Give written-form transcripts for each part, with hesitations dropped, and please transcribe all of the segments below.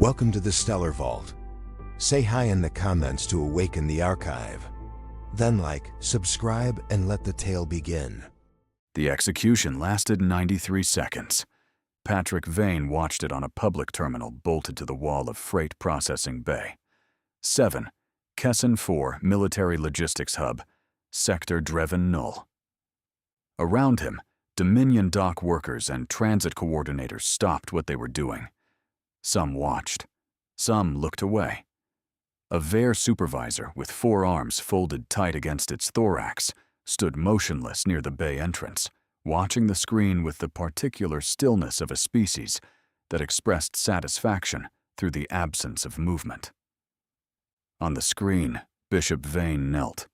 Welcome to the Stellar Vault. Say hi in the comments to awaken the archive. Then like, subscribe, and let the tale begin. The execution lasted 93 seconds. Patrick Vane watched it on a public terminal bolted to the wall of Freight Processing Bay. 7. Kesson 4 Military Logistics Hub, Sector Dreven Null. Around him, Dominion dock workers and transit coordinators stopped what they were doing. Some watched. Some looked away. A VAIR supervisor with 4 arms folded tight against its thorax stood motionless near the bay entrance, watching the screen with the particular stillness of a species that expressed satisfaction through the absence of movement. On the screen, Bishop Vane knelt.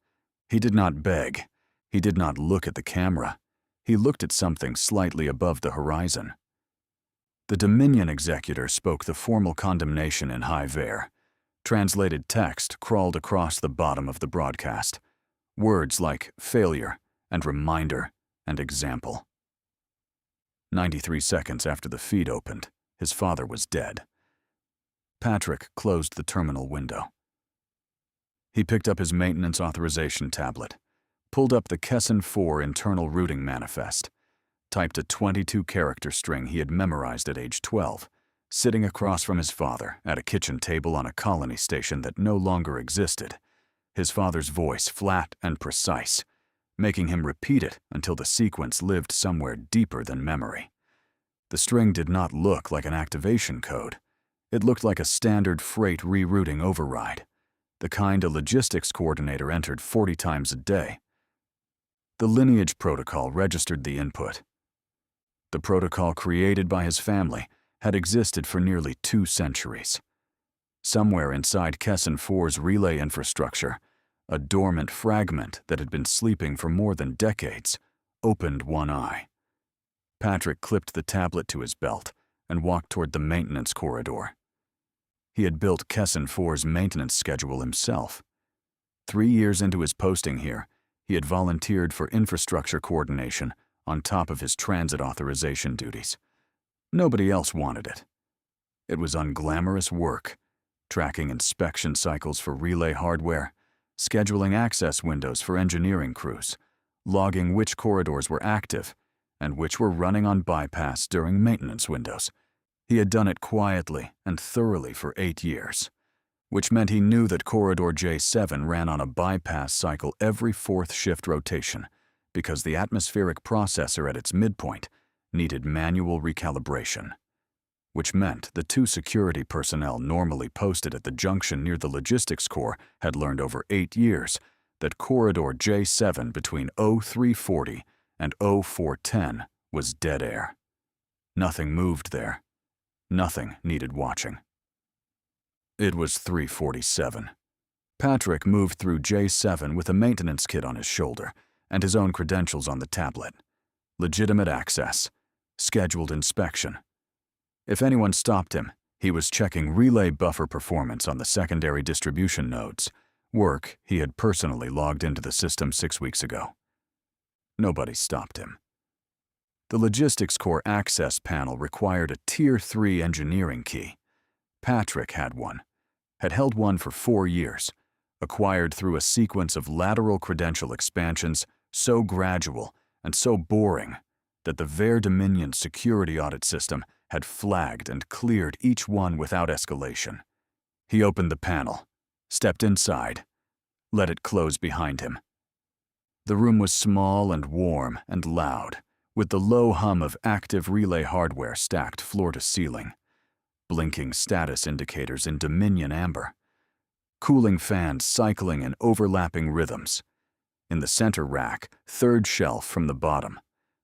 He did not beg. He did not look at the camera. He looked at something slightly above the horizon. The Dominion executor spoke the formal condemnation in high VAIR. Translated text crawled across the bottom of the broadcast. Words like failure and reminder and example. 93 seconds after the feed opened, his father was dead. Patrick closed the terminal window. He picked up his maintenance authorization tablet, pulled up the Kesson 4 internal routing manifest, typed a 22-character string he had memorized at age 12, sitting across from his father at a kitchen table on a colony station that no longer existed, his father's voice flat and precise, making him repeat it until the sequence lived somewhere deeper than memory. The string did not look like an activation code. It looked like a standard freight rerouting override, the kind a logistics coordinator entered 40 times a day. The lineage protocol registered the input. The protocol created by his family had existed for nearly 2 centuries. Somewhere inside Kesson 4's relay infrastructure, a dormant fragment that had been sleeping for more than decades opened one eye. Patrick clipped the tablet to his belt and walked toward the maintenance corridor. He had built Kesson 4's maintenance schedule himself. 3 years into his posting here, he had volunteered for infrastructure coordination on top of his transit authorization duties. Nobody else wanted it. It was unglamorous work, tracking inspection cycles for relay hardware, scheduling access windows for engineering crews, logging which corridors were active and which were running on bypass during maintenance windows. He had done it quietly and thoroughly for 8 years, which meant he knew that Corridor J7 ran on a bypass cycle every 4th shift rotation because the atmospheric processor at its midpoint needed manual recalibration, which meant the 2 security personnel normally posted at the junction near the logistics core had learned over 8 years that Corridor J7 between 0340 and 0410 was dead air. Nothing moved there. Nothing needed watching. It was 3:47. Patrick moved through J7 with a maintenance kit on his shoulder and his own credentials on the tablet. Legitimate access. Scheduled inspection. If anyone stopped him, he was checking relay buffer performance on the secondary distribution nodes, work he had personally logged into the system 6 weeks ago. Nobody stopped him. The logistics core access panel required a Tier 3 engineering key. Patrick had one, had held one for 4 years, acquired through a sequence of lateral credential expansions so gradual and so boring that the VAIR Dominion security audit system had flagged and cleared each one without escalation. He opened the panel, stepped inside, let it close behind him. The room was small and warm and loud, with the low hum of active relay hardware stacked floor to ceiling, blinking status indicators in Dominion amber, cooling fans cycling in overlapping rhythms. In the center rack, 3rd shelf from the bottom,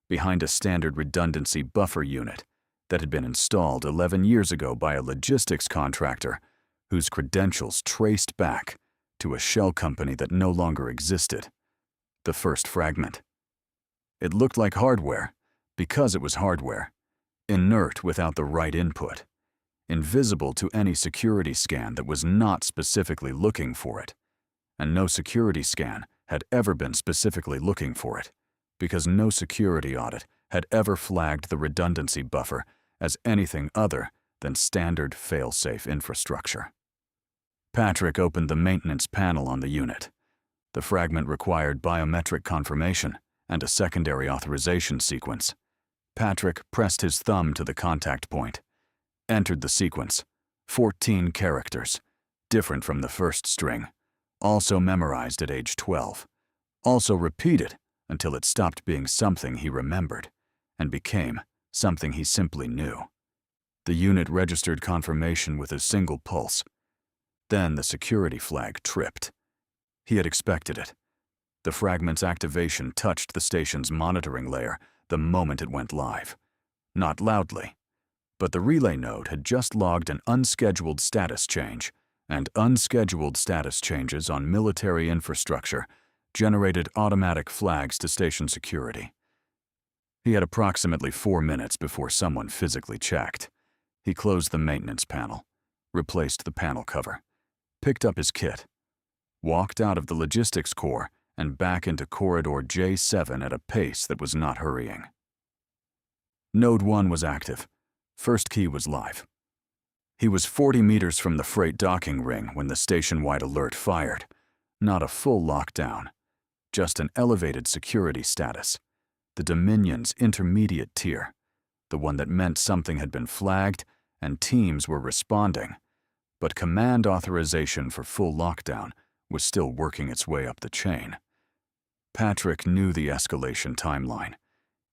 behind a standard redundancy buffer unit that had been installed 11 years ago by a logistics contractor whose credentials traced back to a shell company that no longer existed. The first fragment. It looked like hardware because it was hardware, inert without the right input, invisible to any security scan that was not specifically looking for it, and no security scan had ever been specifically looking for it, because no security audit had ever flagged the redundancy buffer as anything other than standard fail-safe infrastructure. Patrick opened the maintenance panel on the unit. The fragment required biometric confirmation and a secondary authorization sequence. Patrick pressed his thumb to the contact point, entered the sequence, 14 characters, different from the first string, also memorized at age 12, also repeated until it stopped being something he remembered and became something he simply knew. The unit registered confirmation with a single pulse. Then the security flag tripped. He had expected it. The fragment's activation touched the station's monitoring layer the moment it went live. Not loudly, but the relay node had just logged an unscheduled status change, and unscheduled status changes on military infrastructure generated automatic flags to station security. He had approximately 4 minutes before someone physically checked. He closed the maintenance panel, replaced the panel cover, picked up his kit, walked out of the logistics core and back into corridor J7 at a pace that was not hurrying. Node 1 was active. First key was live. He was 40 meters from the freight docking ring when the station-wide alert fired. Not a full lockdown, just an elevated security status. The Dominion's intermediate tier, the one that meant something had been flagged and teams were responding, but command authorization for full lockdown was still working its way up the chain. Patrick knew the escalation timeline.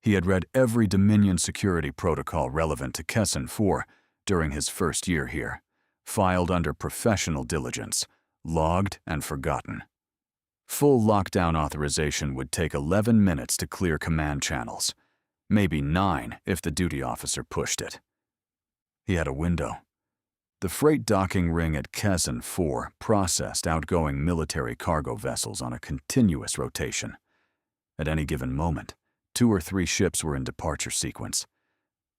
He had read every Dominion security protocol relevant to Kessin 4 during his first year here, filed under professional diligence, logged and forgotten. Full lockdown authorization would take 11 minutes to clear command channels, maybe 9 if the duty officer pushed it. He had a window. The freight docking ring at Kessin 4 processed outgoing military cargo vessels on a continuous rotation. At any given moment, 2 or 3 ships were in departure sequence,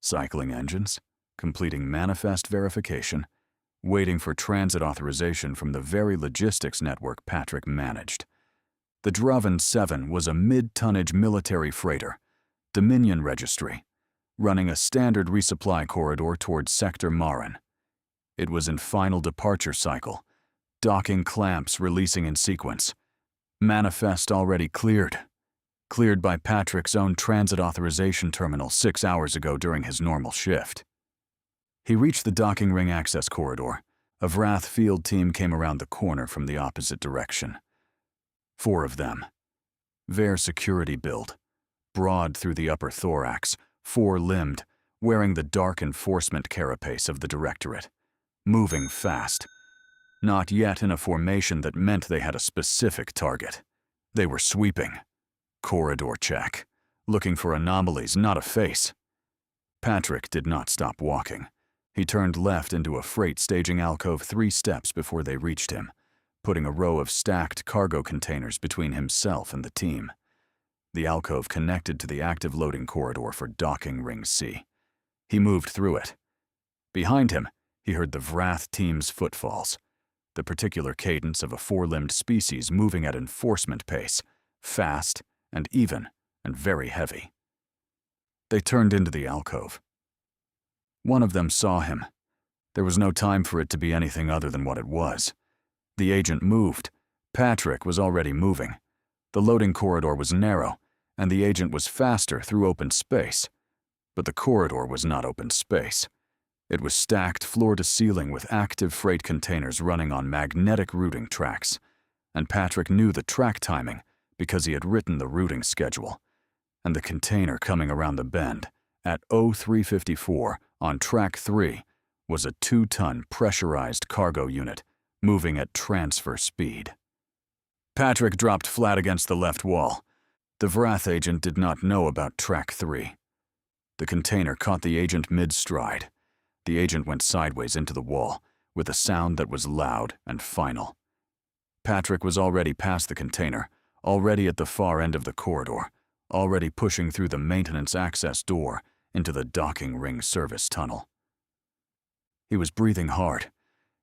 cycling engines, completing manifest verification, waiting for transit authorization from the very logistics network Patrick managed. The Draven 7 was a mid-tonnage military freighter, Dominion registry, running a standard resupply corridor towards Sector Marin. It was in final departure cycle, docking clamps releasing in sequence. Manifest already cleared by Patrick's own transit authorization terminal 6 hours ago during his normal shift. He reached the docking ring access corridor. A Vrath field team came around the corner from the opposite direction. 4 of them. Ver security build, broad through the upper thorax, 4-limbed, wearing the dark enforcement carapace of the Directorate, moving fast. Not yet in a formation that meant they had a specific target. They were sweeping. Corridor check, looking for anomalies, not a face. Patrick did not stop walking. He turned left into a freight staging alcove 3 steps before they reached him, putting a row of stacked cargo containers between himself and the team. The alcove connected to the active loading corridor for docking ring C. He moved through it. Behind him, he heard the Vrath team's footfalls, the particular cadence of a 4-limbed species moving at enforcement pace, fast and even and very heavy. They turned into the alcove. One of them saw him. There was no time for it to be anything other than what it was. The agent moved. Patrick was already moving. The loading corridor was narrow, and the agent was faster through open space. But the corridor was not open space. It was stacked floor to ceiling with active freight containers running on magnetic routing tracks, and Patrick knew the track timing because he had written the routing schedule. And the container coming around the bend at 0354 on track 3 was a 2-ton pressurized cargo unit moving at transfer speed. Patrick dropped flat against the left wall. The Vrath agent did not know about track 3. The container caught the agent mid-stride. The agent went sideways into the wall with a sound that was loud and final. Patrick was already past the container, already at the far end of the corridor, already pushing through the maintenance access door into the docking ring service tunnel. He was breathing hard.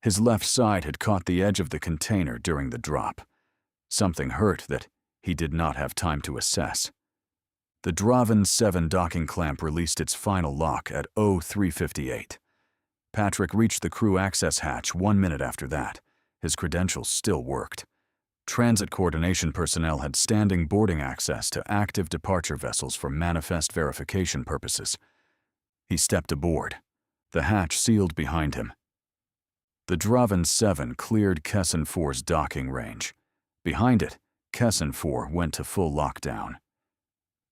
His left side had caught the edge of the container during the drop. Something hurt that he did not have time to assess. The Draven 7 docking clamp released its final lock at 0358. Patrick reached the crew access hatch 1 minute after that. His credentials still worked. Transit coordination personnel had standing boarding access to active departure vessels for manifest verification purposes. He stepped aboard. The hatch sealed behind him. The Draven 7 cleared Kessin 4's docking range. Behind it, Kessin 4 went to full lockdown.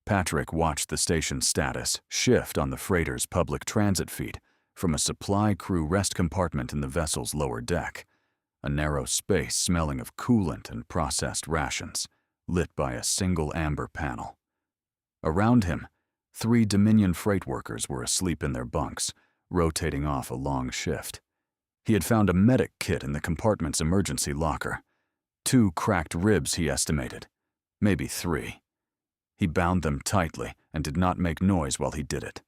Patrick watched the station's status shift on the freighter's public transit feed from a supply crew rest compartment in the vessel's lower deck, a narrow space smelling of coolant and processed rations, lit by a single amber panel. Around him, 3 Dominion freight workers were asleep in their bunks, rotating off a long shift. He had found a medic kit in the compartment's emergency locker. 2 cracked ribs, he estimated. Maybe 3. He bound them tightly and did not make noise while he did it.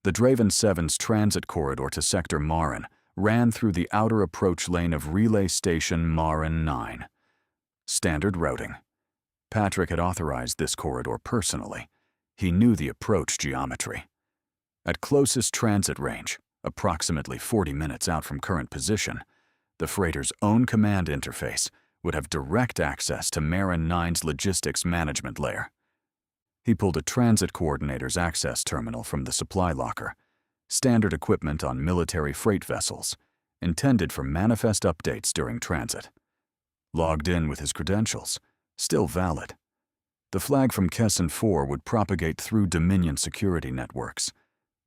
The Draven 7's transit corridor to Sector Marin ran through the outer approach lane of Relay Station Marin 9. Standard routing. Patrick had authorized this corridor personally. He knew the approach geometry. At closest transit range, approximately 40 minutes out from current position, the freighter's own command interface would have direct access to Marin 9's logistics management layer. He pulled a transit coordinator's access terminal from the supply locker, standard equipment on military freight vessels, intended for manifest updates during transit. Logged in with his credentials, still valid. The flag from Kessin 4 would propagate through Dominion security networks,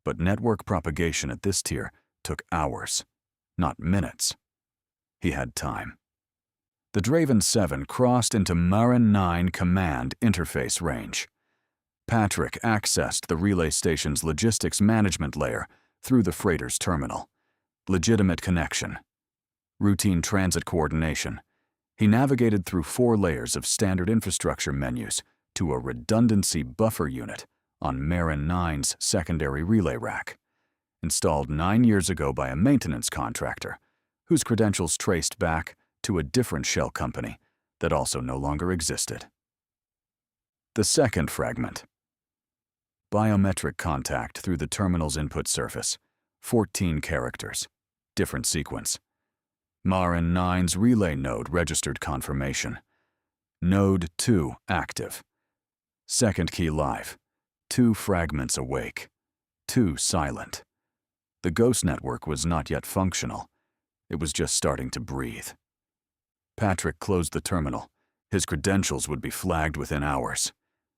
but network propagation at this tier took hours, not minutes. He had time. The Draven 7 crossed into Marin 9 command interface range. Patrick accessed the relay station's logistics management layer through the freighter's terminal. Legitimate connection. Routine transit coordination. He navigated through 4 layers of standard infrastructure menus to a redundancy buffer unit on Marin 9's secondary relay rack, installed 9 years ago by a maintenance contractor, whose credentials traced back to a different shell company that also no longer existed. The second fragment. Biometric contact through the terminal's input surface, 14 characters, different sequence. Marin 9's relay node registered confirmation. Node 2 active. Second key live. 2 fragments awake. 2 silent. The ghost network was not yet functional. It was just starting to breathe. Patrick closed the terminal. His credentials would be flagged within hours.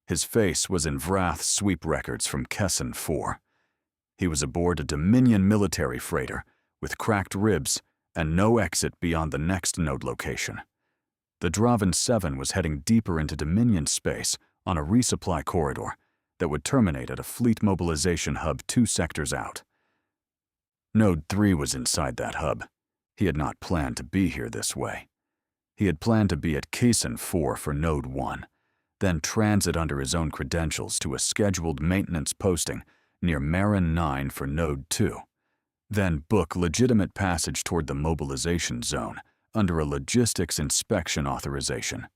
His face was in Vrath's sweep records from Kessin 4. He was aboard a Dominion military freighter with cracked ribs and no exit beyond the next node location. The Draven 7 was heading deeper into Dominion space on a resupply corridor that would terminate at a fleet mobilization hub 2 sectors out. Node 3 was inside that hub. He had not planned to be here this way. He had planned to be at Kessin 4 for Node 1, then transit under his own credentials to a scheduled maintenance posting near Marin 9 for Node 2, then book legitimate passage toward the mobilization zone under a logistics inspection authorization.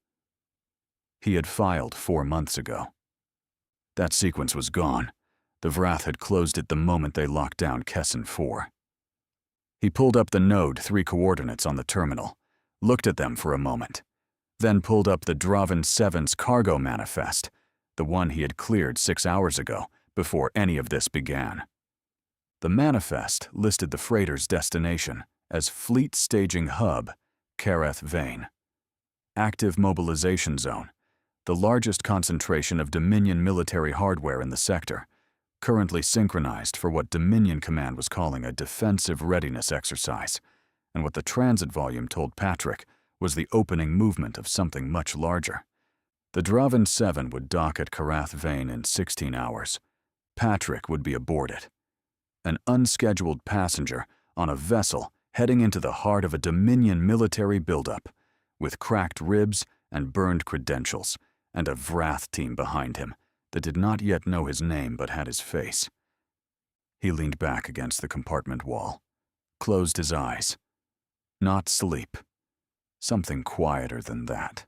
He had filed 4 months ago. That sequence was gone. The Vrath had closed it the moment they locked down Kessin 4. He pulled up the Node 3 coordinates on the terminal, looked at them for a moment, then pulled up the Draven 7's cargo manifest, the one he had cleared 6 hours ago, before any of this began. The manifest listed the freighter's destination as Fleet Staging Hub, Kareth Vane. Active mobilization zone, the largest concentration of Dominion military hardware in the sector, currently synchronized for what Dominion Command was calling a defensive readiness exercise, and what the transit volume told Patrick was the opening movement of something much larger. The Draven 7 would dock at Kareth Vane in 16 hours. Patrick would be aboard it. An unscheduled passenger on a vessel heading into the heart of a Dominion military buildup, with cracked ribs and burned credentials, and a Vrath team behind him that did not yet know his name but had his face. He leaned back against the compartment wall, closed his eyes. Not sleep. Something quieter than that.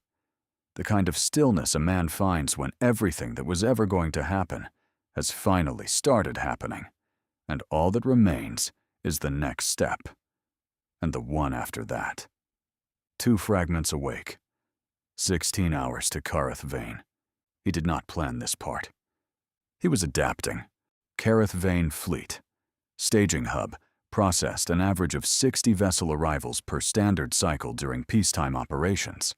The kind of stillness a man finds when everything that was ever going to happen has finally started happening, and all that remains is the next step, and the one after that. 2 fragments awake. 16 hours to Kareth Vane. He did not plan this part. He was adapting. Kareth Vane Fleet. Staging hub processed an average of 60 vessel arrivals per standard cycle during peacetime operations.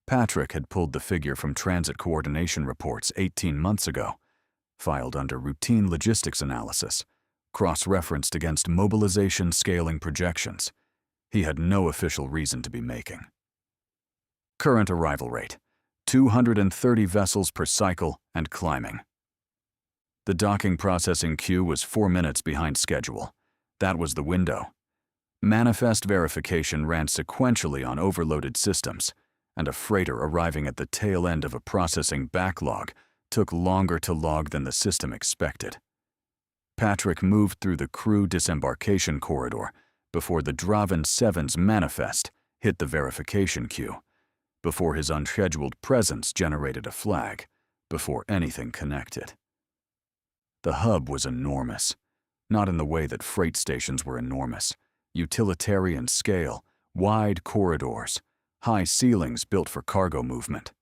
Patrick had pulled the figure from transit coordination reports 18 months ago, filed under routine logistics analysis, cross-referenced against mobilization scaling projections. He had no official reason to be making. Current arrival rate, 230 vessels per cycle and climbing. The docking processing queue was 4 minutes behind schedule. That was the window. Manifest verification ran sequentially on overloaded systems, and a freighter arriving at the tail end of a processing backlog took longer to log than the system expected. Patrick moved through the crew disembarkation corridor before the Draven 7's manifest hit the verification queue, before his unscheduled presence generated a flag, before anything connected. The hub was enormous, not in the way that freight stations were enormous. Utilitarian scale, wide corridors, high ceilings built for cargo movement.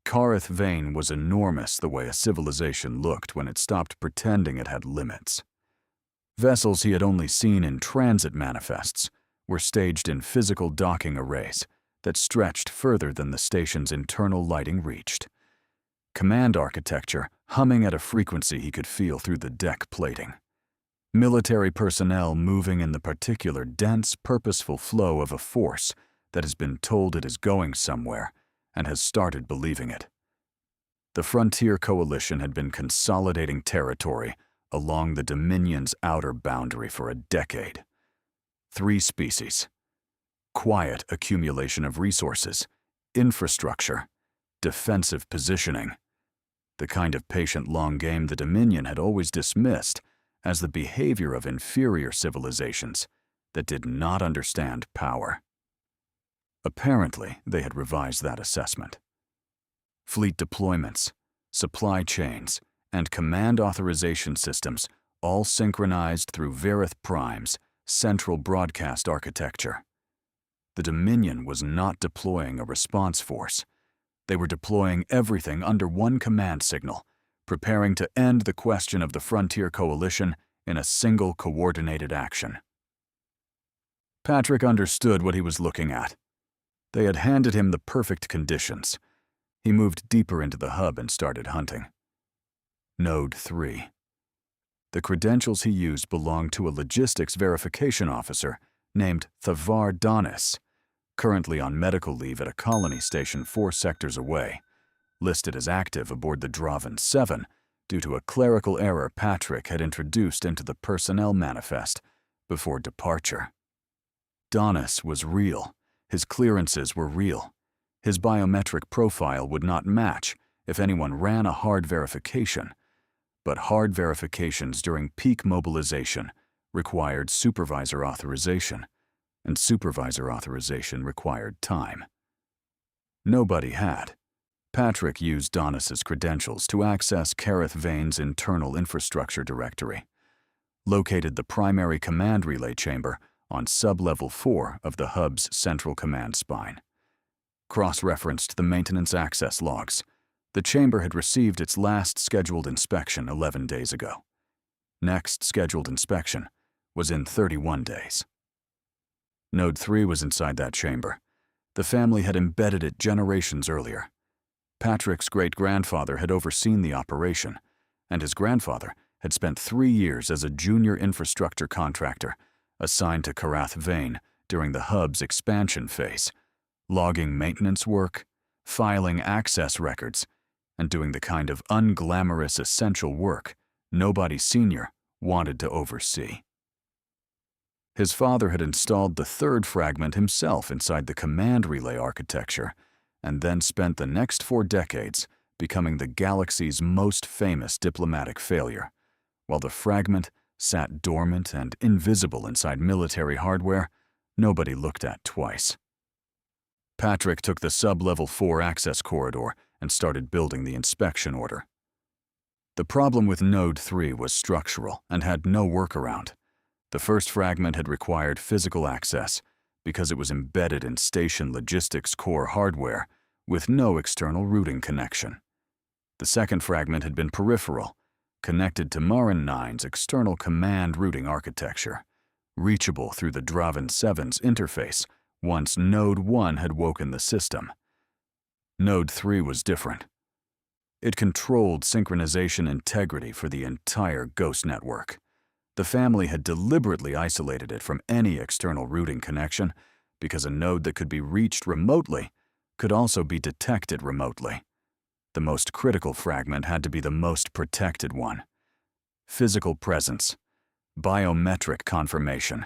Kareth Vane was enormous the way a civilization looked when it stopped pretending it had limits. Vessels he had only seen in transit manifests were staged in physical docking arrays that stretched further than the station's internal lighting reached. Command architecture humming at a frequency he could feel through the deck plating. Military personnel moving in the particular dense, purposeful flow of a force that has been told it is going somewhere and has started believing it. The Frontier Coalition had been consolidating territory along the Dominion's outer boundary for a decade. 3 species. Quiet accumulation of resources, infrastructure, defensive positioning. The kind of patient long game the Dominion had always dismissed as the behavior of inferior civilizations that did not understand power. Apparently, they had revised that assessment. Fleet deployments, supply chains, and command authorization systems all synchronized through Verith Prime's central broadcast architecture. The Dominion was not deploying a response force. They were deploying everything under one command signal, preparing to end the question of the Frontier Coalition in a single coordinated action. Patrick understood what he was looking at. They had handed him the perfect conditions. He moved deeper into the hub and started hunting. Node 3. The credentials he used belonged to a logistics verification officer named Thavar Donis, currently on medical leave at a colony station 4 sectors away, listed as active aboard the Draven 7 due to a clerical error Patrick had introduced into the personnel manifest before departure. Donis was real. His clearances were real. His biometric profile would not match if anyone ran a hard verification, but hard verifications during peak mobilization required supervisor authorization, and supervisor authorization required time. Nobody had. Patrick used Donis's credentials to access Kareth Vane's internal infrastructure directory, located the primary command relay chamber on sub-level 4 of the hub's central command spine. Cross-referenced the maintenance access logs. The chamber had received its last scheduled inspection 11 days ago. Next scheduled inspection was in 31 days. Node 3 was inside that chamber. The family had embedded it generations earlier. Patrick's great-grandfather had overseen the operation, and his grandfather had spent 3 years as a junior infrastructure contractor assigned to Kareth Vane during the hub's expansion phase, logging maintenance work, filing access records, and doing the kind of unglamorous essential work nobody senior wanted to oversee. His father had installed the 3rd fragment himself inside the command relay architecture, and then spent the next 4 decades becoming the galaxy's most famous diplomatic failure, while the fragment sat dormant and invisible inside military hardware nobody looked at twice. Patrick took the sub-level 4 access corridor and started building the inspection order. The problem with Node 3 was structural and had no workaround. The first fragment had required physical access because it was embedded in station logistics core hardware with no external routing connection. The second fragment had been peripheral, connected to Marin 9's external command routing architecture, reachable through the Draven 7's interface once Node 1 had woken the system. Node 3 was different. It controlled synchronization integrity for the entire Ghost network. The family had deliberately isolated it from any external routing connection because a node that could be reached remotely could also be detected remotely. The most critical fragment had to be the most protected one. Physical presence, biometric confirmation.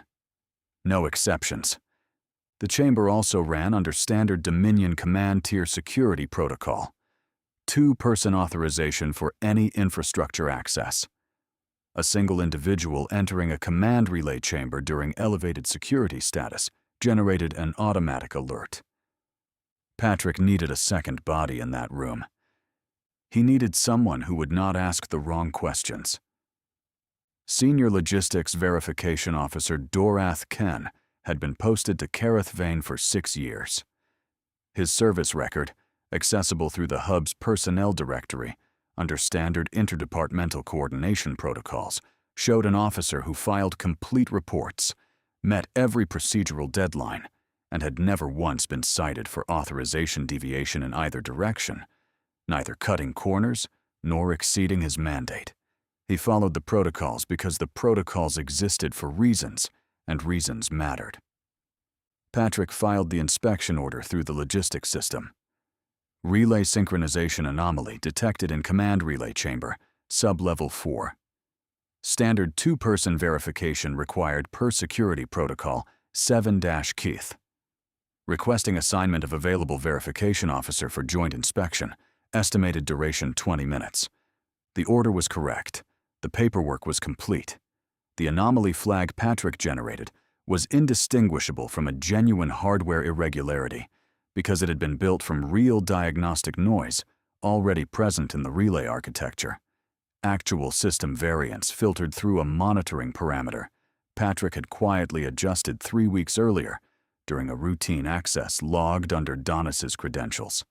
No exceptions. The chamber also ran under standard Dominion Command Tier security protocol. 2-person authorization for any infrastructure access. A single individual entering a command relay chamber during elevated security status generated an automatic alert. Patrick needed a second body in that room. He needed someone who would not ask the wrong questions. Senior Logistics Verification Officer Dorath Ken had been posted to Kareth Vane for 6 years. His service record, accessible through the hub's personnel directory under standard interdepartmental coordination protocols, showed an officer who filed complete reports, met every procedural deadline, and had never once been cited for authorization deviation in either direction, neither cutting corners nor exceeding his mandate. He followed the protocols because the protocols existed for reasons, and reasons mattered. Patrick filed the inspection order through the logistics system. Relay synchronization anomaly detected in command relay chamber, sub-level 4. Standard 2-person verification required per security protocol 7-Keith. Requesting assignment of available verification officer for joint inspection, estimated duration 20 minutes. The order was correct. The paperwork was complete. The anomaly flag Patrick generated was indistinguishable from a genuine hardware irregularity because it had been built from real diagnostic noise already present in the relay architecture. Actual system variance filtered through a monitoring parameter Patrick had quietly adjusted 3 weeks earlier during a routine access logged under Donis's credentials.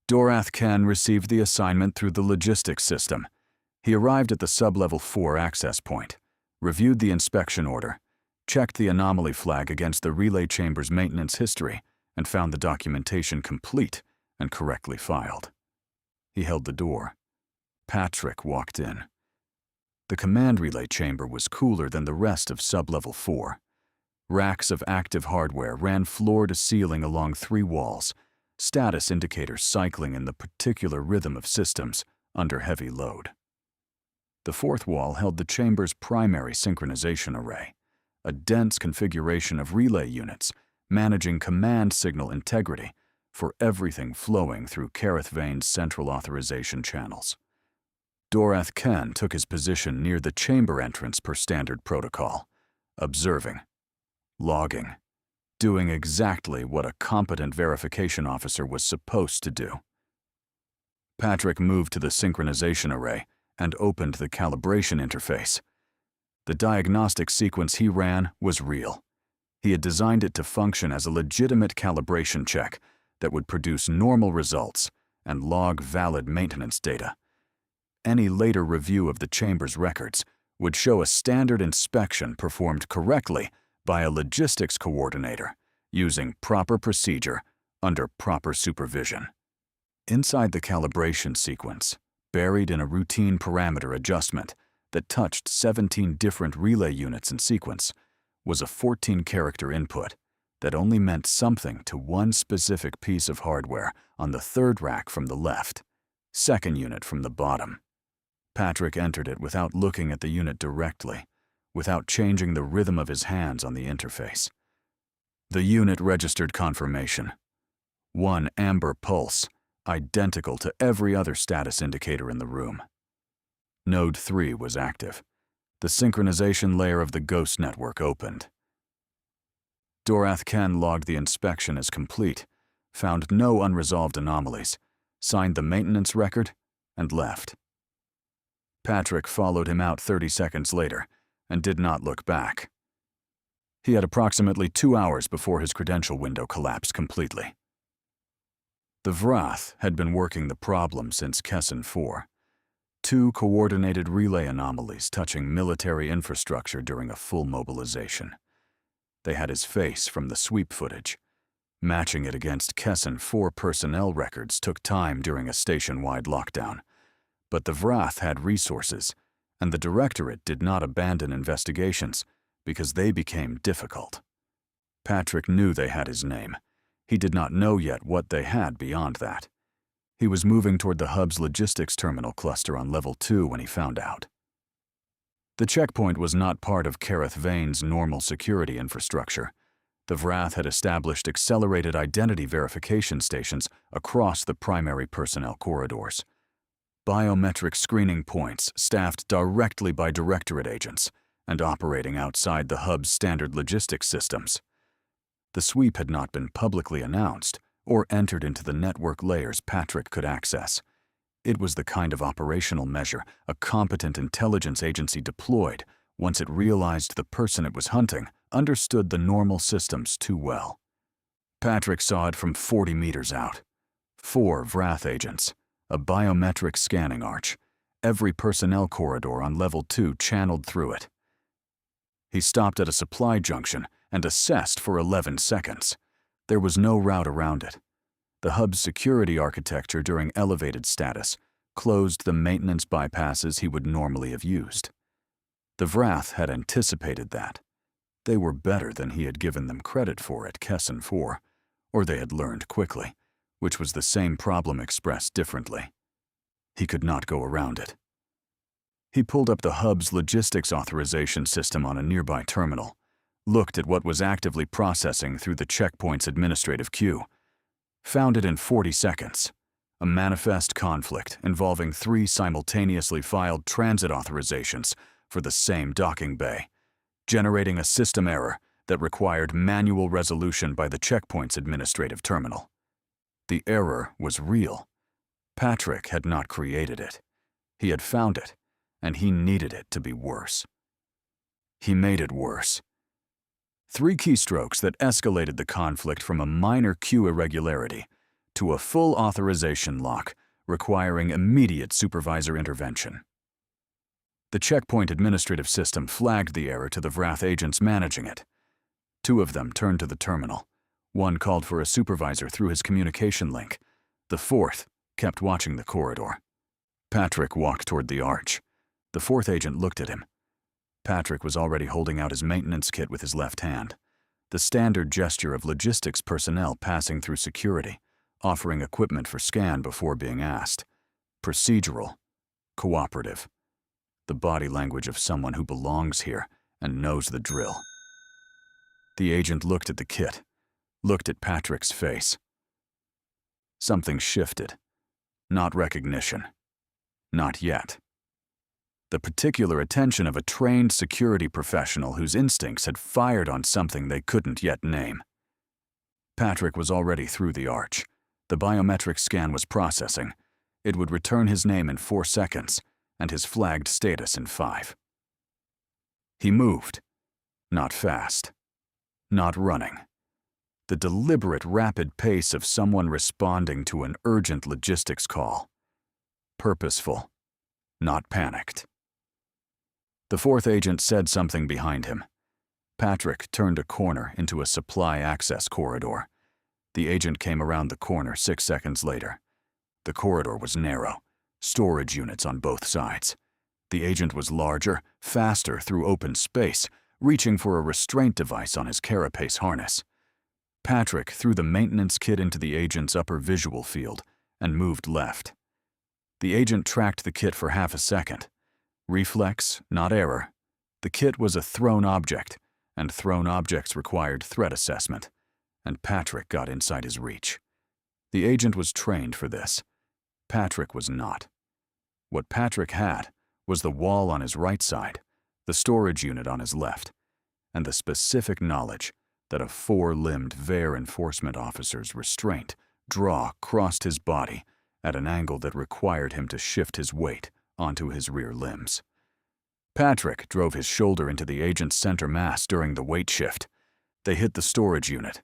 Dorath Ken received the assignment through the logistics system. He arrived at the sub-level 4 access point, reviewed the inspection order, checked the anomaly flag against the relay chamber's maintenance history, and found the documentation complete and correctly filed. He held the door. Patrick walked in. The command relay chamber was cooler than the rest of sub-level 4. Racks of active hardware ran floor to ceiling along 3 walls, status indicators cycling in the particular rhythm of systems under heavy load. The 4th wall held the chamber's primary synchronization array, a dense configuration of relay units managing command signal integrity for everything flowing through Kareth Vane's central authorization channels. Dorath Ken took his position near the chamber entrance per standard protocol, observing, logging, doing exactly what a competent verification officer was supposed to do. Patrick moved to the synchronization array and opened the calibration interface. The diagnostic sequence he ran was real. He had designed it to function as a legitimate calibration check that would produce normal results and log valid maintenance data. Any later review of the chamber's records would show a standard inspection performed correctly by a logistics coordinator using proper procedure under proper supervision. Inside the calibration sequence, buried in a routine parameter adjustment that touched 17 different relay units in sequence, was a 14-character input that only meant something to one specific piece of hardware on the 3rd rack from the left, 2nd unit from the bottom. Patrick entered it without looking at the unit directly, without changing the rhythm of his hands on the interface. The unit registered confirmation. 1 amber pulse, identical to every other status indicator in the room. Node 3 was active. The synchronization layer of the Ghost network opened. Dorath Ken logged the inspection as complete, found no unresolved anomalies, signed the maintenance record, and left. Patrick followed him out 30 seconds later, and did not look back. He had approximately 2 hours before his credential window collapsed completely. The Vrath had been working the problem since Kessin 4. 2 coordinated relay anomalies touching military infrastructure during a full mobilization. They had his face from the sweep footage. Matching it against Kessin 4 personnel records took time during a station-wide lockdown. But the Vrath had resources, and the Directorate did not abandon investigations because they became difficult. Patrick knew they had his name. He did not know yet what they had beyond that. He was moving toward the hub's logistics terminal cluster on level 2 when he found out. The checkpoint was not part of Kareth Vane's normal security infrastructure. The Vrath had established accelerated identity verification stations across the primary personnel corridors. Biometric screening points staffed directly by Directorate agents and operating outside the hub's standard logistics systems. The sweep had not been publicly announced or entered into the network layers Patrick could access. It was the kind of operational measure a competent intelligence agency deployed once it realized the person it was hunting understood the normal systems too well. Patrick saw it from 40 meters out. 4 Vrath agents, a biometric scanning arch, every personnel corridor on level 2 channeled through it. He stopped at a supply junction and assessed for 11 seconds. There was no route around it. The hub's security architecture during elevated status closed the maintenance bypasses he would normally have used. The Vrath had anticipated that. They were better than he had given them credit for at Kessin 4, or they had learned quickly, which was the same problem expressed differently. He could not go around it. He pulled up the hub's logistics authorization system on a nearby terminal, looked at what was actively processing through the checkpoint's administrative queue, found it in 40 seconds. A manifest conflict involving 3 simultaneously filed transit authorizations for the same docking bay, generating a system error that required manual resolution by the checkpoint's administrative terminal. The error was real. Patrick had not created it. He had found it, and he needed it to be worse. He made it worse. 3 keystrokes that escalated the conflict from a minor queue irregularity to a full authorization lock requiring immediate supervisor intervention. The checkpoint administrative system flagged the error to the Vrath agents managing it. 2 of them turned to the terminal. 1 called for a supervisor through his communication link. The 4th kept watching the corridor. Patrick walked toward the arch. The 4th agent looked at him. Patrick was already holding out his maintenance kit with his left hand, the standard gesture of logistics personnel passing through security, offering equipment for scan before being asked. Procedural, cooperative. The body language of someone who belongs here and knows the drill. The agent looked at the kit, looked at Patrick's face. Something shifted. Not recognition. Not yet. The particular attention of a trained security professional whose instincts had fired on something they couldn't yet name. Patrick was already through the arch. The biometric scan was processing. It would return his name in 4 seconds and his flagged status in 5. He moved. Not fast. Not running. The deliberate, rapid pace of someone responding to an urgent logistics call. Purposeful. Not panicked. The 4th agent said something behind him. Patrick turned a corner into a supply access corridor. The agent came around the corner 6 seconds later. The corridor was narrow, storage units on both sides. The agent was larger, faster through open space, reaching for a restraint device on his carapace harness. Patrick threw the maintenance kit into the agent's upper visual field and moved left. The agent tracked the kit for half a second. Reflex, not error. The kit was a thrown object, and thrown objects required threat assessment, and Patrick got inside his reach. The agent was trained for this. Patrick was not. What Patrick had was the wall on his right side, the storage unit on his left, and the specific knowledge that a 4-limbed VAIR enforcement officer's restraint draw crossed his body at an angle that required him to shift his weight onto his rear limbs. Patrick drove his shoulder into the agent's center mass during the wait shift. They hit the storage unit.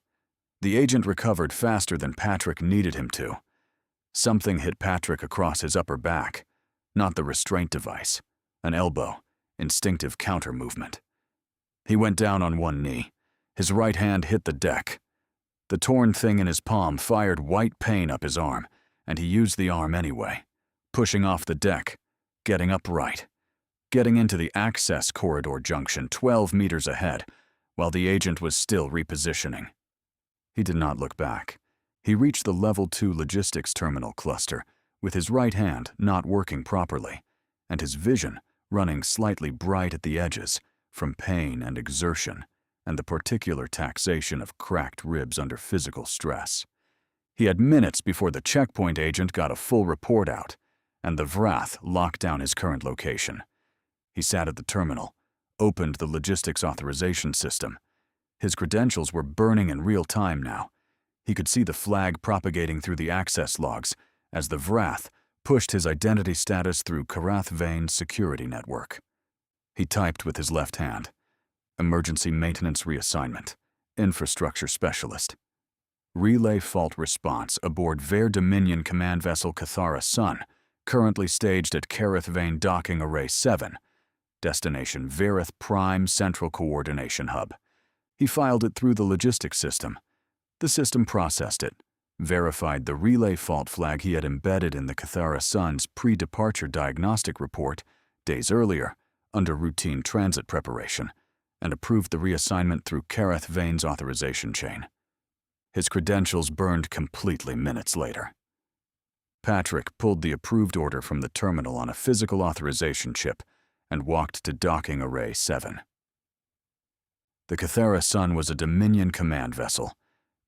The agent recovered faster than Patrick needed him to. Something hit Patrick across his upper back, not the restraint device, an elbow, instinctive counter movement. He went down on one knee. His right hand hit the deck. The torn thing in his palm fired white pain up his arm, and he used the arm anyway, pushing off the deck, getting upright, getting into the access corridor junction 12 meters ahead, while the agent was still repositioning. He did not look back. He reached the Level 2 logistics terminal cluster, with his right hand not working properly, and his vision running slightly bright at the edges from pain and exertion and the particular taxation of cracked ribs under physical stress. He had minutes before the checkpoint agent got a full report out, and the Vrath locked down his current location. He sat at the terminal, opened the logistics authorization system. His credentials were burning in real time now. He could see the flag propagating through the access logs as the Vrath pushed his identity status through Karath Vane's security network. He typed with his left hand. Emergency maintenance reassignment. Infrastructure specialist. Relay fault response aboard Ver Dominion command vessel Cathara Sun, currently staged at Karath Vane Docking Array 7. Destination Verith Prime Central Coordination Hub. He filed it through the logistics system. The system processed it, verified the relay fault flag he had embedded in the Cathara Sun's pre-departure diagnostic report days earlier under routine transit preparation, and approved the reassignment through Karath Vane's authorization chain. His credentials burned completely minutes later. Patrick pulled the approved order from the terminal on a physical authorization chip and walked to Docking Array 7. The Cathara Sun was a Dominion command vessel,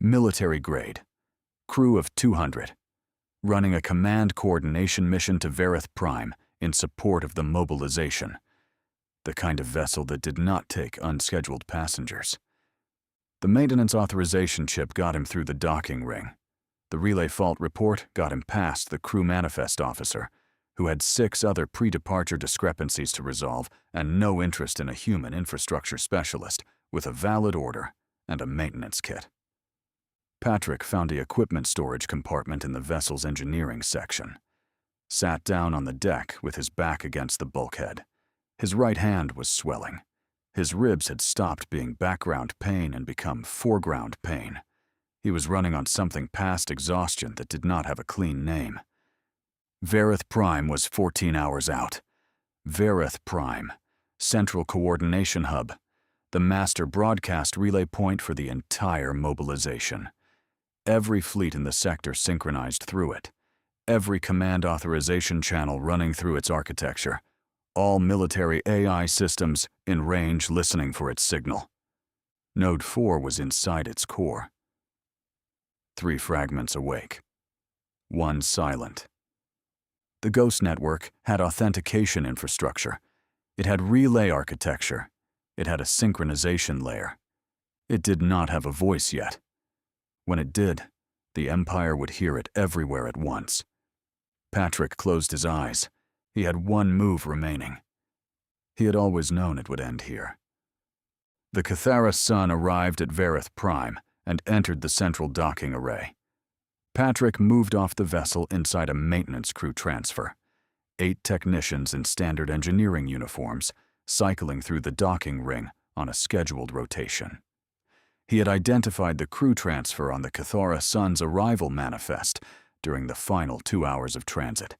military grade, crew of 200, running a command coordination mission to Verith Prime in support of the mobilization, the kind of vessel that did not take unscheduled passengers. The maintenance authorization chip got him through the docking ring. The relay fault report got him past the crew manifest officer, who had 6 other pre-departure discrepancies to resolve and no interest in a human infrastructure specialist with a valid order and a maintenance kit. Patrick found the equipment storage compartment in the vessel's engineering section, sat down on the deck with his back against the bulkhead. His right hand was swelling. His ribs had stopped being background pain and become foreground pain. He was running on something past exhaustion that did not have a clean name. Verith Prime was 14 hours out. Verith Prime, Central Coordination Hub, the master broadcast relay point for the entire mobilization. Every fleet in the sector synchronized through it. Every command authorization channel running through its architecture. All military AI systems in range listening for its signal. Node 4 was inside its core. 3 fragments awake. 1 silent. The Ghost Network had authentication infrastructure. It had relay architecture. It had a synchronization layer. It did not have a voice yet. When it did, the Empire would hear it everywhere at once. Patrick closed his eyes. He had 1 move remaining. He had always known it would end here. The Cathara Sun arrived at Verith Prime and entered the central docking array. Patrick moved off the vessel inside a maintenance crew transfer. 8 technicians in standard engineering uniforms cycling through the docking ring on a scheduled rotation. He had identified the crew transfer on the Cathara Sun's arrival manifest during the final 2 hours of transit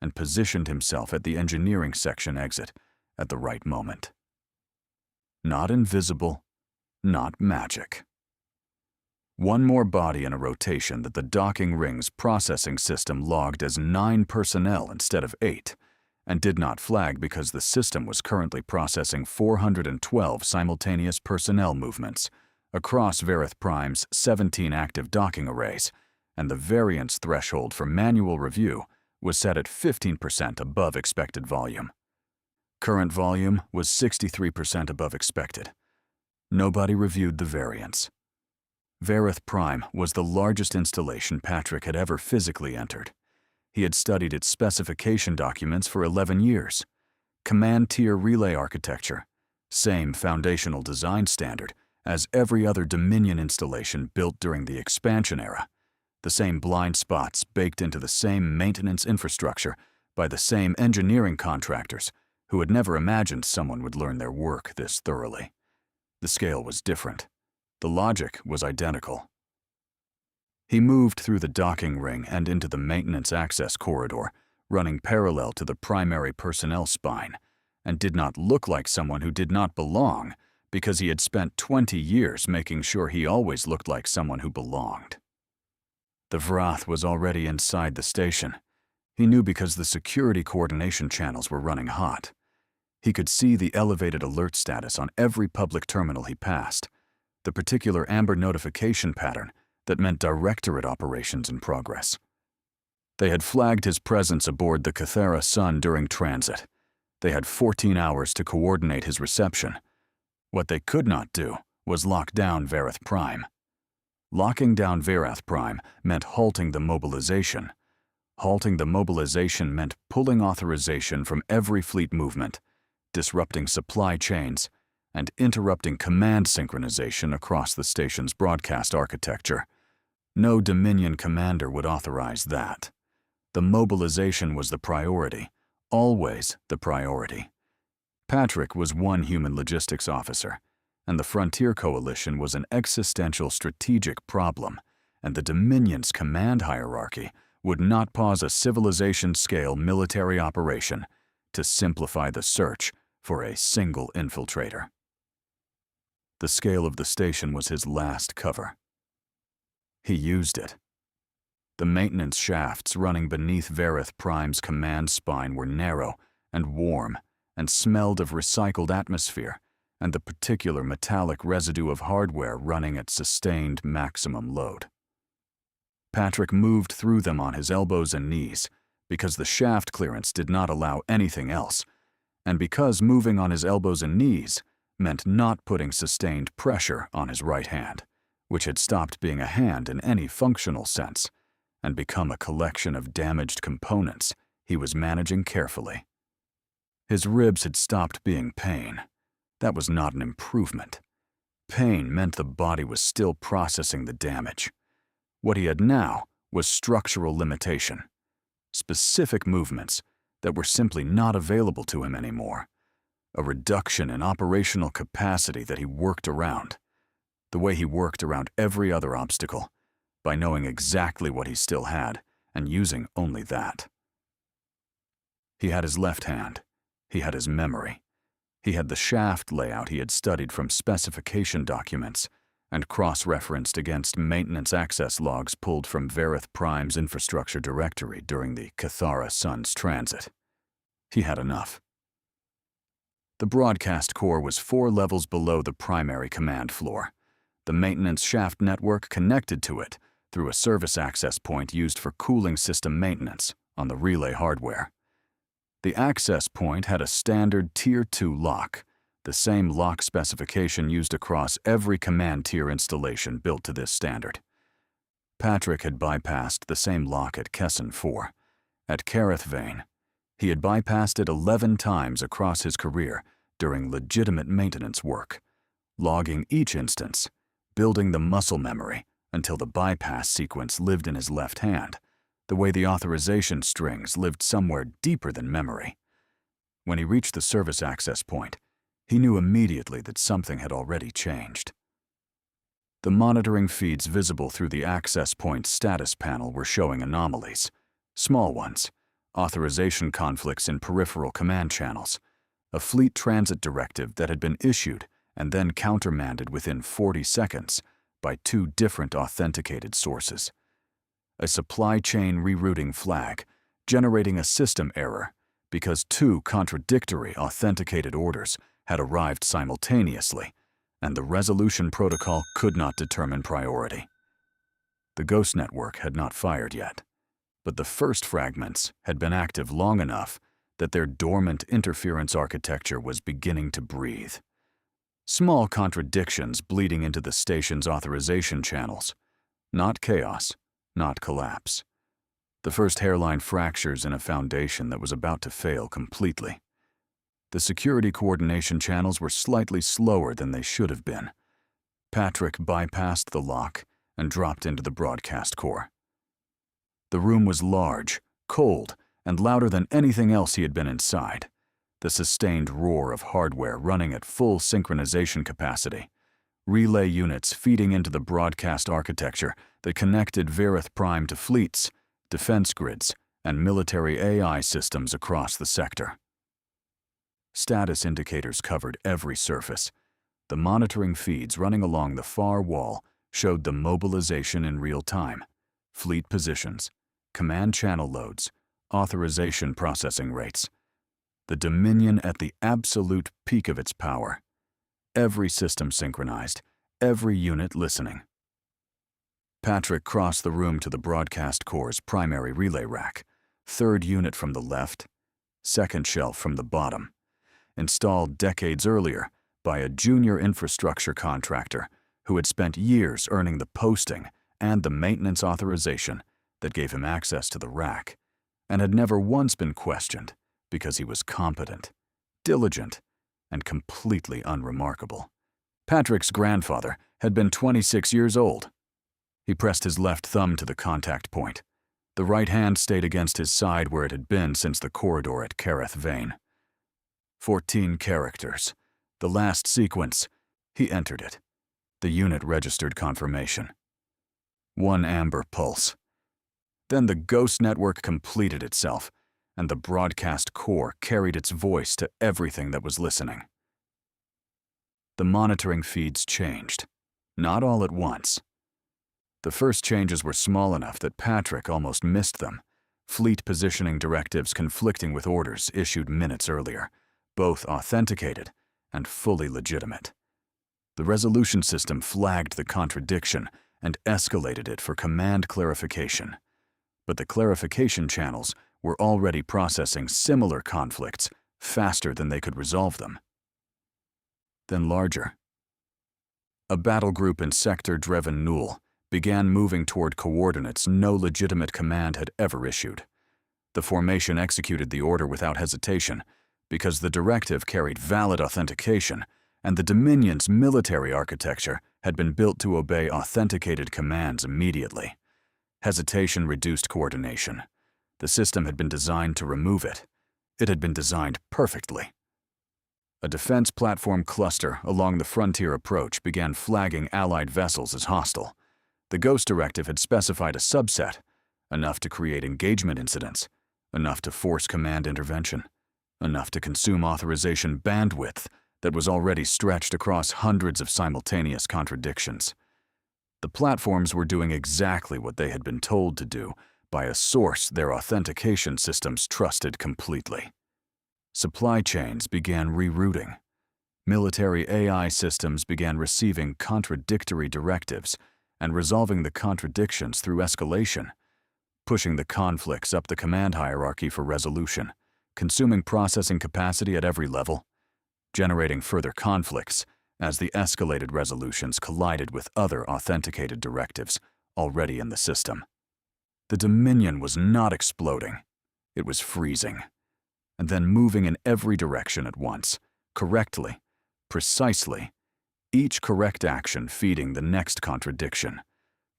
and positioned himself at the engineering section exit at the right moment. Not invisible, not magic. 1 more body in a rotation that the docking ring's processing system logged as 9 personnel instead of 8, and did not flag because the system was currently processing 412 simultaneous personnel movements across Verith Prime's 17 active docking arrays, and the variance threshold for manual review was set at 15% above expected volume. Current volume was 63% above expected. Nobody reviewed the variance. Verith Prime was the largest installation Patrick had ever physically entered. He had studied its specification documents for 11 years. Command tier relay architecture, same foundational design standard as every other Dominion installation built during the expansion era. The same blind spots baked into the same maintenance infrastructure by the same engineering contractors who had never imagined someone would learn their work this thoroughly. The scale was different. The logic was identical. He moved through the docking ring and into the maintenance access corridor, running parallel to the primary personnel spine, and did not look like someone who did not belong because he had spent 20 years making sure he always looked like someone who belonged. The Vrath was already inside the station. He knew because the security coordination channels were running hot. He could see the elevated alert status on every public terminal he passed, the particular amber notification pattern that meant directorate operations in progress. They had flagged his presence aboard the Cathara Sun during transit. They had 14 hours to coordinate his reception. What they could not do was lock down Verath Prime. Locking down Verath Prime meant halting the mobilization. Halting the mobilization meant pulling authorization from every fleet movement, disrupting supply chains, and interrupting command synchronization across the station's broadcast architecture. No Dominion commander would authorize that. The mobilization was the priority, always the priority. Patrick was one human logistics officer, and the Frontier Coalition was an existential strategic problem, and the Dominion's command hierarchy would not pause a civilization-scale military operation to simplify the search for a single infiltrator. The scale of the station was his last cover. He used it. The maintenance shafts running beneath Verath Prime's command spine were narrow and warm and smelled of recycled atmosphere and the particular metallic residue of hardware running at sustained maximum load. Patrick moved through them on his elbows and knees because the shaft clearance did not allow anything else, and because moving on his elbows and knees meant not putting sustained pressure on his right hand, which had stopped being a hand in any functional sense and become a collection of damaged components he was managing carefully. His ribs had stopped being pain. That was not an improvement. Pain meant the body was still processing the damage. What he had now was structural limitation, specific movements that were simply not available to him anymore, a reduction in operational capacity that he worked around, the way he worked around every other obstacle, by knowing exactly what he still had and using only that. He had his left hand. He had his memory. He had the shaft layout he had studied from specification documents and cross-referenced against maintenance access logs pulled from Verath Prime's infrastructure directory during the Cathara Sun's transit. He had enough. The broadcast core was 4 levels below the primary command floor. The maintenance shaft network connected to it through a service access point used for cooling system maintenance on the relay hardware. The access point had a standard Tier 2 lock, the same lock specification used across every command tier installation built to this standard. Patrick had bypassed the same lock at Kesson 4. At Kareth Vane, he had bypassed it 11 times across his career during legitimate maintenance work, logging each instance, building the muscle memory until the bypass sequence lived in his left hand, the way the authorization strings lived somewhere deeper than memory. When he reached the service access point, he knew immediately that something had already changed. The monitoring feeds visible through the access point status panel were showing anomalies, small ones, authorization conflicts in peripheral command channels, a fleet transit directive that had been issued and then countermanded within 40 seconds by 2 different authenticated sources. A supply chain rerouting flag, generating a system error because 2 contradictory authenticated orders had arrived simultaneously, and the resolution protocol could not determine priority. The Ghost Network had not fired yet, but the first fragments had been active long enough that their dormant interference architecture was beginning to breathe. Small contradictions bleeding into the station's authorization channels. Not chaos, not collapse. The first hairline fractures in a foundation that was about to fail completely. The security coordination channels were slightly slower than they should have been. Patrick bypassed the lock and dropped into the broadcast core. The room was large, cold, and louder than anything else he had been inside. The sustained roar of hardware running at full synchronization capacity. Relay units feeding into the broadcast architecture that connected Verith Prime to fleets, defense grids, and military AI systems across the sector. Status indicators covered every surface. The monitoring feeds running along the far wall showed the mobilization in real time, fleet positions, command channel loads, authorization processing rates. The Dominion at the absolute peak of its power. Every system synchronized, every unit listening. Patrick crossed the room to the broadcast core's primary relay rack, third unit from the left, second shelf from the bottom, installed decades earlier by a junior infrastructure contractor who had spent years earning the posting and the maintenance authorization that gave him access to the rack, and had never once been questioned because he was competent, diligent, and completely unremarkable. Patrick's grandfather had been 26 years old. He pressed his left thumb to the contact point. The right hand stayed against his side where it had been since the corridor at Careth Vane. 14 characters. The last sequence. He entered it. The unit registered confirmation. 1 amber pulse. Then the ghost network completed itself, and the broadcast core carried its voice to everything that was listening. The monitoring feeds changed, not all at once. The first changes were small enough that Patrick almost missed them, fleet positioning directives conflicting with orders issued minutes earlier, both authenticated and fully legitimate. The resolution system flagged the contradiction and escalated it for command clarification. But the clarification channels were already processing similar conflicts faster than they could resolve them. Then larger. A battle group in Sector Dreven Nul began moving toward coordinates no legitimate command had ever issued. The formation executed the order without hesitation because the directive carried valid authentication and the Dominion's military architecture had been built to obey authenticated commands immediately. Hesitation reduced coordination. The system had been designed to remove it. It had been designed perfectly. A defense platform cluster along the frontier approach began flagging Allied vessels as hostile. The Ghost Directive had specified a subset, enough to create engagement incidents, enough to force command intervention, enough to consume authorization bandwidth that was already stretched across hundreds of simultaneous contradictions. The platforms were doing exactly what they had been told to do by a source their authentication systems trusted completely. Supply chains began rerouting. Military AI systems began receiving contradictory directives and resolving the contradictions through escalation, pushing the conflicts up the command hierarchy for resolution, consuming processing capacity at every level, generating further conflicts as the escalated resolutions collided with other authenticated directives already in the system. The Dominion was not exploding. It was freezing, and then moving in every direction at once, correctly, precisely, each correct action feeding the next contradiction,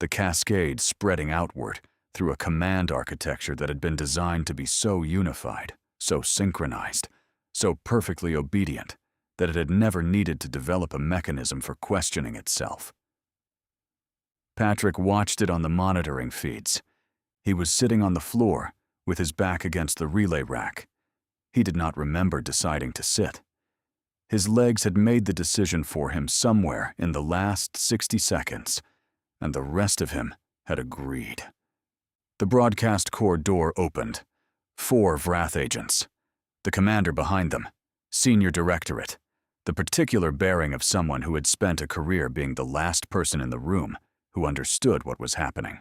the cascade spreading outward through a command architecture that had been designed to be so unified, so synchronized, so perfectly obedient, that it had never needed to develop a mechanism for questioning itself. Patrick watched it on the monitoring feeds. He was sitting on the floor, with his back against the relay rack. He did not remember deciding to sit. His legs had made the decision for him somewhere in the last 60 seconds, and the rest of him had agreed. The broadcast core door opened. 4 Vrath agents. The commander behind them, Senior Directorate, the particular bearing of someone who had spent a career being the last person in the room who understood what was happening.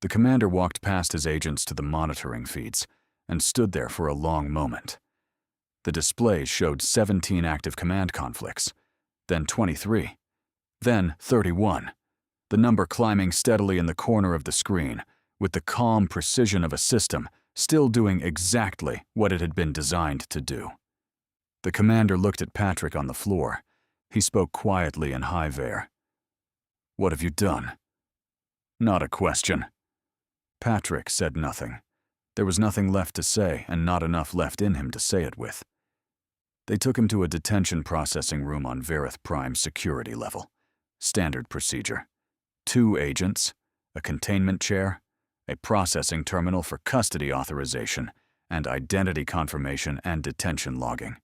The commander walked past his agents to the monitoring feeds and stood there for a long moment. The displays showed 17 active command conflicts, then 23, then 31, the number climbing steadily in the corner of the screen with the calm precision of a system still doing exactly what it had been designed to do. The commander looked at Patrick on the floor. He spoke quietly in high ver. "What have you done?" "Not a question." Patrick said nothing. There was nothing left to say, and not enough left in him to say it with. They took him to a detention processing room on Verith Prime's security level. Standard procedure. 2 agents, a containment chair, a processing terminal for custody authorization, and identity confirmation and detention logging.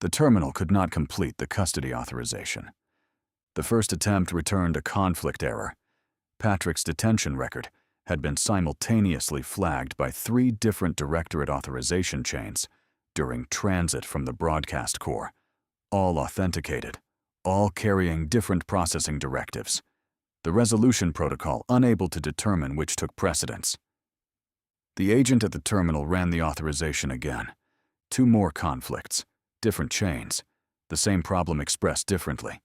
The terminal could not complete the custody authorization. The first attempt returned a conflict error. Patrick's detention record had been simultaneously flagged by 3 different directorate authorization chains during transit from the broadcast core, all authenticated, all carrying different processing directives. The resolution protocol unable to determine which took precedence. The agent at the terminal ran the authorization again. 2 more conflicts, different chains, the same problem expressed differently.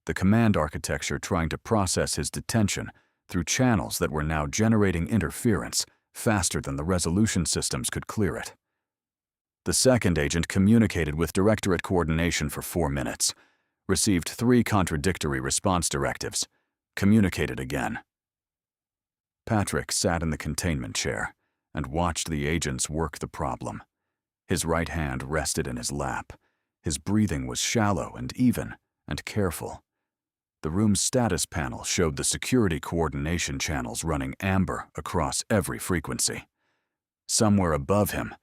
The command architecture trying to process his detention through channels that were now generating interference faster than the resolution systems could clear it. The second agent communicated with Directorate Coordination for 4 minutes, received 3 contradictory response directives, communicated again. Patrick sat in the containment chair and watched the agents work the problem. His right hand rested in his lap. His breathing was shallow and even and careful. The room's status panel showed the security coordination channels running amber across every frequency. Somewhere above him,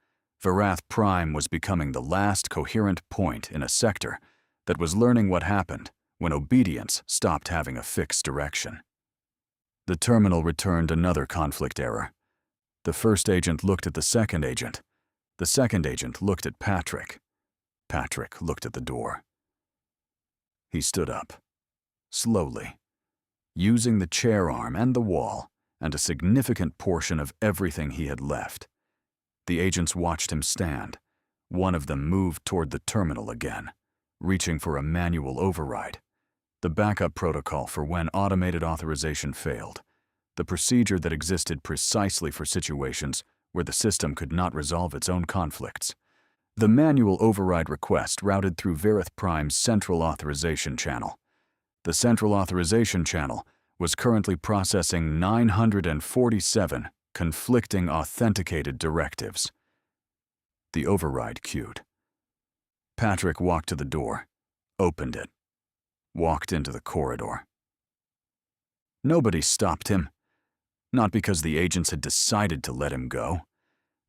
Verith Prime was becoming the last coherent point in a sector that was learning what happened when obedience stopped having a fixed direction. The terminal returned another conflict error. The first agent looked at the second agent. The second agent looked at Patrick. Patrick looked at the door. He stood up, slowly, using the chair arm and the wall and a significant portion of everything he had left. The agents watched him stand. One of them moved toward the terminal again, reaching for a manual override, the backup protocol for when automated authorization failed, the procedure that existed precisely for situations where the system could not resolve its own conflicts. The manual override request routed through Verith Prime's central authorization channel. The central authorization channel was currently processing 947 conflicting authenticated directives. The override queued. Patrick walked to the door, opened it, walked into the corridor. Nobody stopped him. Not because the agents had decided to let him go,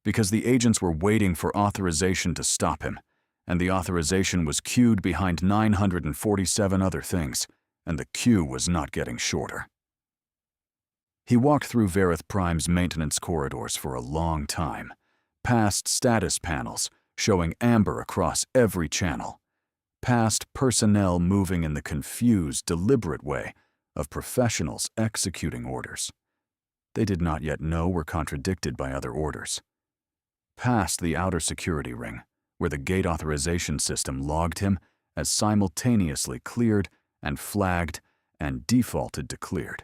because the agents were waiting for authorization to stop him, and the authorization was queued behind 947 other things, and the queue was not getting shorter. He walked through Verith Prime's maintenance corridors for a long time, past status panels showing amber across every channel, past personnel moving in the confused, deliberate way of professionals executing orders they did not yet know were contradicted by other orders, past the outer security ring, where the gate authorization system logged him as simultaneously cleared and flagged and defaulted to cleared,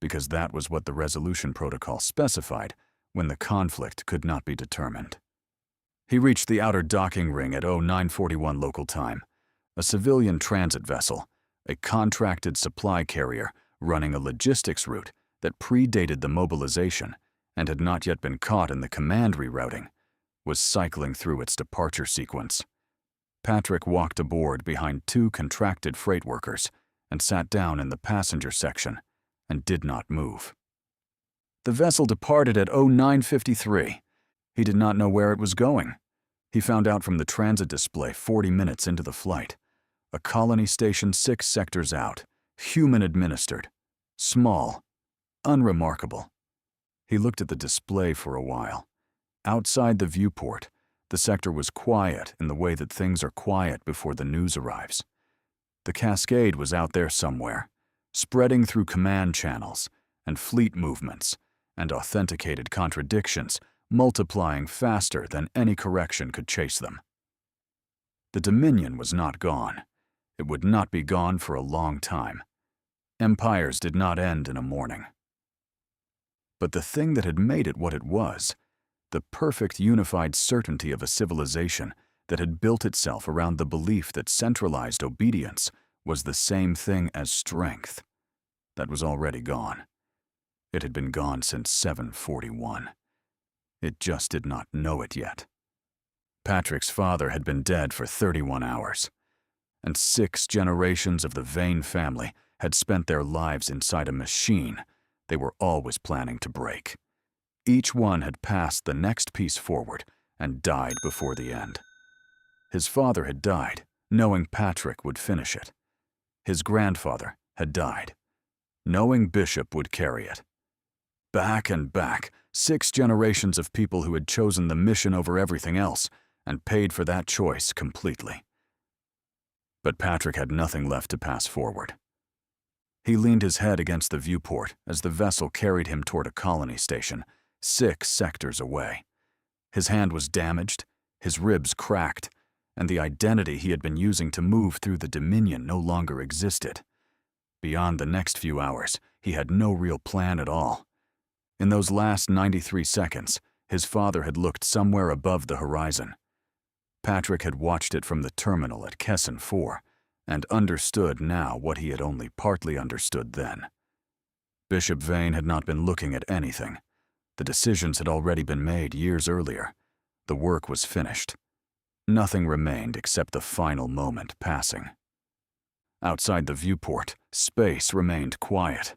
because that was what the resolution protocol specified when the conflict could not be determined. He reached the outer docking ring at 0941 local time, a civilian transit vessel, a contracted supply carrier running a logistics route that predated the mobilization and had not yet been caught in the command rerouting, was cycling through its departure sequence. Patrick walked aboard behind 2 contracted freight workers and sat down in the passenger section and did not move. The vessel departed at 0953. He did not know where it was going. He found out from the transit display 40 minutes into the flight. A colony station 6 sectors out, human-administered, small, unremarkable. He looked at the display for a while. Outside the viewport, the sector was quiet in the way that things are quiet before the news arrives. The cascade was out there somewhere, spreading through command channels and fleet movements and authenticated contradictions, multiplying faster than any correction could chase them. The Dominion was not gone. It would not be gone for a long time. Empires did not end in a morning. But the thing that had made it what it was, the perfect unified certainty of a civilization that had built itself around the belief that centralized obedience was the same thing as strength. That was already gone. It had been gone since 741. It just did not know it yet. Patrick's father had been dead for 31 hours, and 6 generations of the Vane family had spent their lives inside a machine they were always planning to break. Each one had passed the next piece forward and died before the end. His father had died, knowing Patrick would finish it. His grandfather had died, knowing Bishop would carry it. Back and back, 6 generations of people who had chosen the mission over everything else and paid for that choice completely. But Patrick had nothing left to pass forward. He leaned his head against the viewport as the vessel carried him toward a colony station, 6 sectors away. His hand was damaged, his ribs cracked, and the identity he had been using to move through the Dominion no longer existed. Beyond the next few hours, he had no real plan at all. In those last 93 seconds, his father had looked somewhere above the horizon. Patrick had watched it from the terminal at Kesson 4, and understood now what he had only partly understood then. Bishop Vane had not been looking at anything. The decisions had already been made years earlier. The work was finished. Nothing remained except the final moment passing. Outside the viewport, space remained quiet.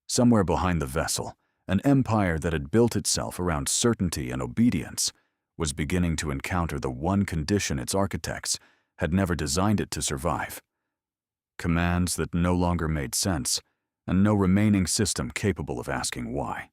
Somewhere behind the vessel, an empire that had built itself around certainty and obedience was beginning to encounter the one condition its architects had never designed it to survive. Commands that no longer made sense, and no remaining system capable of asking why.